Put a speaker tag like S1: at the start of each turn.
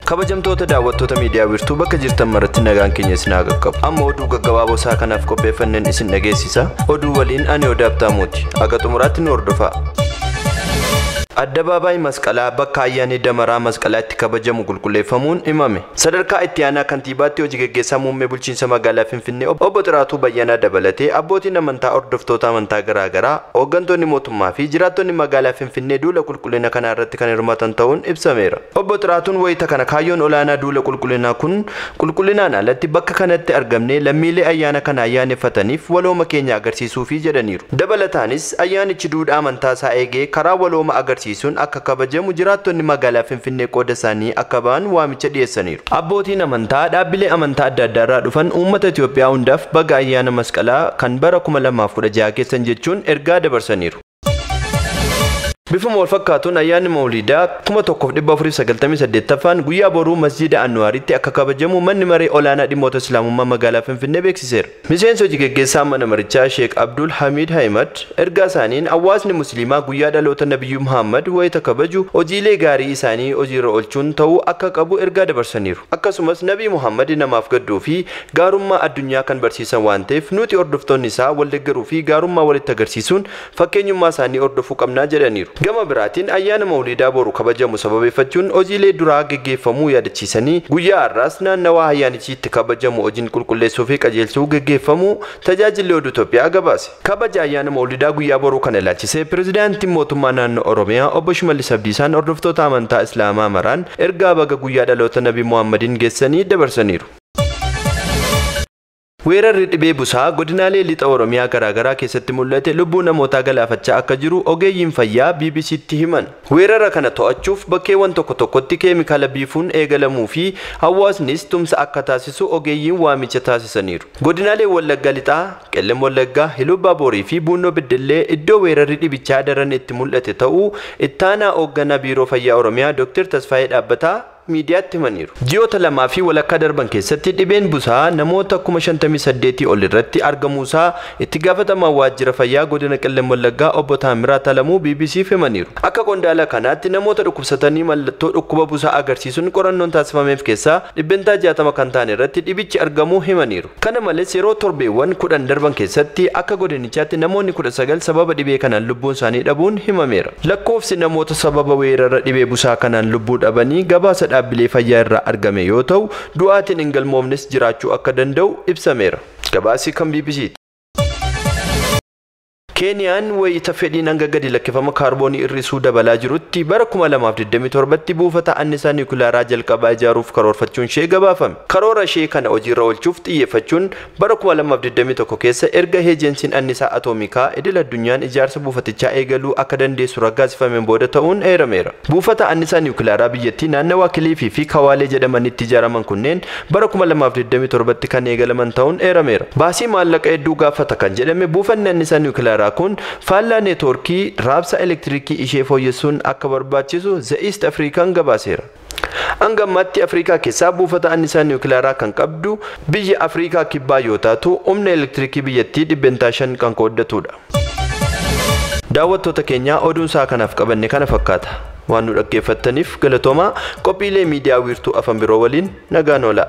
S1: kabajamtoota daawwattoota miidiyaa wiirtuu bakka jirtan maratti nagaan keenya isin haa qaqqabu. Amma oduu gaggabaaboo isaa kanaaf qopheeffanneen isin dhageessisa. Oduu waliin ani Odaa Abtaamuuti. Aga xumuraatti nu hordofaa. Addabaabaay Masqalaa bakka ayyaanni damaraa Masqalaatti kabajamu qulqulleeffamuun himame. Sadarkaa itti aanaa kantiibaatti hojii gaggeessaa muummee bulchiinsa magaalaa Finfinnee obbo Xiraatuu Bayyanaa dabalatee abbootiin amantaa hordoftoota amantaa garaagaraa hooggantoonni mootummaa fi jiraattonni magaalaa Finfinnee duula qulqullina kana irratti kan hirmaatan ta'uun ibsameera. Obbo Xiraatuun wayita kana kaayyoon olaanaa duula qulqullinaa kun qulqullinaan alatti bakka kanatti argamnee lammiilee ayyaana kana ayyaaneffataniif walooma keenya agarsiisuufi jedhaniiru. Dabalataanis ayyaanichi duudhaa amantaa isaa eegee karaa walooma agarsiisuun akka kabajamu jiraattonni magaalaa Finfinnee qooda isaanii akka ba'an waamicha dhiyeessaniiru. Abbootiin amantaa dhaabbilee amantaa adda addaa irraa dhufan uummata Itoophiyaa hundaaf baga ayyaana Masqalaa kan bara 2016 keessan jechuun ergaa dabarsaniiru. Bifuma wal fakkaatuun ayyaanni Mawliidaa 1498ffaan guyyaa boruu masjiida Anwaaritti akka kabajamu manni maree olaanaa dhimmoota Islaamummaa magaalaa Finfinnee beeksiseera. Miseensi hojii gaggeessaa mana marichaa Sheek Abdul Hamid Ahmad ergaa isaaniin hawaasni musliimaa guyyaa dhaloota Nabiyyu Muhammad wayita kabaju hojiilee gaarii isaanii hojiirra oolchuun ta'uu akka qabu ergaa dabarsaniiru. Akkasumas Nabii Muhammad namaaf gadduu fi gaarummaa addunyaa kan barsiisan waan ta'eef nuti hordoftoonni isaa wal deeggaruu fi gaarummaa walitti agarsiisuun fakkeenyummaa isaanii hordofuu qabnaa jedhaniiru. Gama biraatiin ayyaana Mawliidaa boru kabajamu sababeeffachuun hojiilee duraa gaggeeffamuu yaadachiisanii guyyaa har'aas naannawaa ayyaanichiitti kabajamu hojiin qulqulleessuu fi qajeelchuu gaggeeffamuu tajaajilli oduu Itoophiyaa gabaase. Kabaja ayyaana Mawliidaa guyyaa boruu kana ilaalchisee pirezidaantiin mootummaa naannoo Oromiyaa obbo Shimallis Abdiisaan hordoftoota amantaa Islaamaa maraan ergaa baga guyyaa dhaloota Nabii Muhammadin geessanii dabarsaniiru. Weerarri dhibee busaa godinaalee lixa Oromiyaa garaagaraa keessatti mul'ate lubbuu namootaa galaafachaa akka jiru ogeeyyiin fayyaa BBC'tti himan. Weerara kana to'achuuf bakkeewwan tokko tokkotti keemikaala biifuun eegalamuu fi hawaasnis tumsa akka taasisu ogeeyyiin waamicha taasisaniiru. Godinaalee Wallaggaa lixaa, Qellem Wallaggaa, Iluu Abbaa fi Buunoo Beddellee iddoo weerarri dhibichaa daran itti mul'ate ta'uu ittaanaa hoogganaa biiroo fayyaa Oromiyaa Dr. Tasfaayee Dhaabbataa miidiyaatti himaniiru. Ji'oota lamaa fi walakkaa darban keessatti dhibeen busaa namoota 58 ol irratti argamuusaa itti gaafatamaa waajjira fayyaa godina Qellem Wallaggaa obbo Taamiraat Alamuu BBC'f himaniiru. Akka qondaala kanaatti namoota dhukkubsatanii mallattoo dhukkuba busaa agarsiisuun qorannoon taasifameef keessaa dhibbentaa 60 kan ta'an irratti dhibichi argamuu himaniiru. Kana malees yeroo torbeewwan 10 darban keessatti akka godinichaatti namoonni 19 sababa dhibee kanaan lubbuun isaanii dhabuun himameera. Lakkoofsi namoota sababa weerara dhibee busaa kanaan lubbuu dhabanii gabaasa dhaabbilee fayyaa irraa argame yoo ta'u du'aatiin hin galmoofnes jiraachuu akka danda'u ibsameera. Gabaasi kan BBC. Keeniyaan wayita fedhiin hanga gadi lakkifama kaarboonii hir'isuu dabalaa jirutti bara 2027tti buufata annisaa niwukiilaaraa jalqabaa ijaaruuf karoorfachuun ishee gabaafame. Karoora ishee kana hojiirra oolchuuf xiyyeeffachuun bara 2021 keessa erga eejensiin annisaa atoomikaa idil addunyaan ijaarsa buufatichaa eegaluu akka dandeessu raggaasifameen booda ta'uun eerameera. Buufata annisaa niwukiilaaraa biyyattii naannawaa Kiliifii fi Kawaalee jedhamanitti ijaaraman kunneen bara 2027tti kan eegalaman ta'uun eerameera. Baasii maallaqa hedduu gaafata kan jedhame buufanni annisaa niwukiilaaraa kun faallaa neetwoorkii raabsa elektirikii ishee fooyyessuun akka barbaachisu The East African gabaaseera. Hanga ammaatti Afrikaa keessaa buufata annisaa niwukiilaaraa kan qabdu biyya Afrikaa kibbaa yoo taatu humna elektirikii biyyattii 5% kan qooddatudha. Daawwattoota keenyaa oduun isaa kanaaf qabanne kana fakkaata. Waan nu dhaggeeffattaniif galatoomaa. Qophiilee miidiyaa wiirtuu afaan biroo waliin nagaan oolaa.